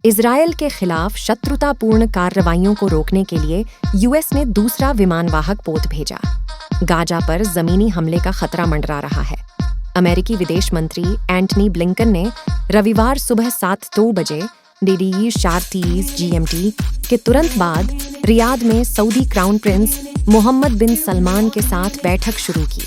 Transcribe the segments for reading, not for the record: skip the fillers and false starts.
Israel के खिलाफ शत्रुतापूर्ण कार्रवाइयों को रोकने के लिए यूएस ने दूसरा विमानवाहक पोत भेजा। गाजा पर जमीनी हमले का खतरा मंडरा रहा है। अमेरिकी विदेश मंत्री एंटनी ब्लिंकन ने रविवार सुबह 7:02 बजे DDE 4:30 GMT के तुरंत बाद रियाद में सऊदी क्राउन प्रिंस मोहम्मद बिन सलमान के साथ बैठक शुरू की,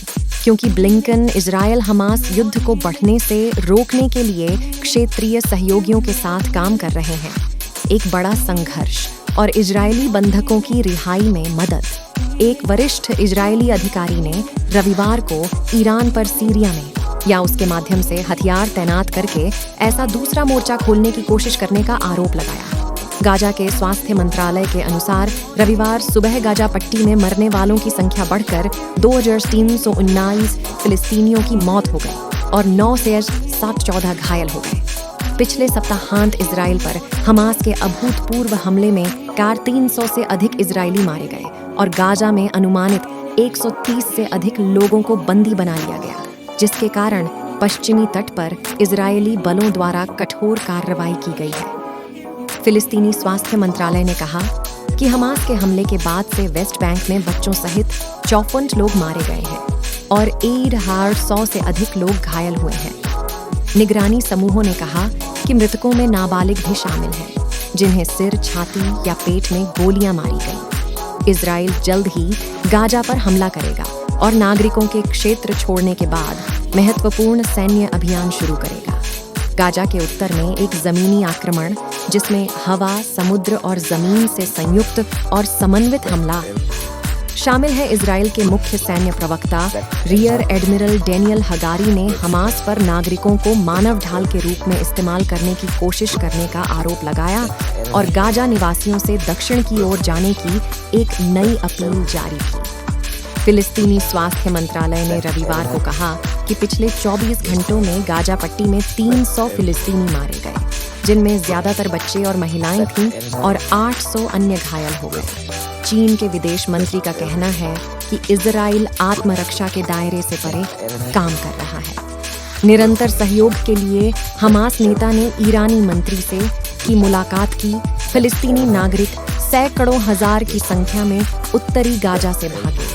क्योंकि ब्लिंकन इजरायल हमास युद्ध को बढ़ने से रोकने के लिए क्षेत्रीय सहयोगियों के साथ काम कर रहे हैं। एक बड़ा संघर्ष और इजरायली बंधकों की रिहाई में मदद। एक वरिष्ठ इजरायली अधिकारी ने रविवार को ईरान पर सीरिया में या उसके माध्यम से हथियार तैनात करके ऐसा दूसरा मोर्चा खोलने की कोशिश करने का आरोप लगाया। गाजा के स्वास्थ्य मंत्रालय के अनुसार रविवार सुबह गाजा पट्टी में मरने वालों की संख्या बढ़कर 2319 फिलिस्तीनियों की मौत हो गई और 9 से 714 घायल हो गए। पिछले सप्ताहांत इजराइल पर हमास के अभूतपूर्व हमले में 300 से अधिक इजरायली मारे गए और गाजा में अनुमानित 130 से अधिक लोगों को बंदी बना लिया गया, जिसके कारण पश्चिमी तट पर इजरायली बलों द्वारा कठोर कार्रवाई की गई है। फिलिस्तीनी स्वास्थ्य मंत्रालय ने कहा कि हमास के हमले के बाद से वेस्ट बैंक में बच्चों सहित 54 लोग मारे गए हैं और 100 से अधिक लोग घायल हुए हैं। निगरानी समूहों ने कहा कि मृतकों में नाबालिग भी शामिल हैं, जिन्हें सिर, छाती या पेट में गोलियां मारी गई। इजराइल जल्द ही गाजा पर हमला करेगा और नागरिकों के क्षेत्र छोड़ने के बाद महत्वपूर्ण सैन्य अभियान शुरू करेगा। गाजा के उत्तर में एक जमीनी आक्रमण, जिसमें हवा, समुद्र और जमीन से संयुक्त और समन्वित हमला शामिल है। इजराइल के मुख्य सैन्य प्रवक्ता रियर एडमिरल डेनियल हगारी ने हमास पर नागरिकों को मानव ढाल के रूप में इस्तेमाल करने की कोशिश करने का आरोप लगाया और गाजा निवासियों से दक्षिण की ओर जाने की एक नई अपील जारी की। फिलिस्तीनी स्वास्थ्य मंत्रालय ने रविवार को कहा कि पिछले 24 घंटों में गाजा पट्टी में 300 फिलिस्तीनी मारे गए, जिनमें ज्यादातर बच्चे और महिलाएं थीं और 800 अन्य घायल हो गए। चीन के विदेश मंत्री का कहना है कि इजराइल आत्मरक्षा के दायरे से परे काम कर रहा है। निरंतर सहयोग के लिए हमास नेता ने ईरानी मंत्री से की मुलाकात की। फिलिस्तीनी नागरिक सैकड़ों हजार की संख्या में उत्तरी गाजा से भागे।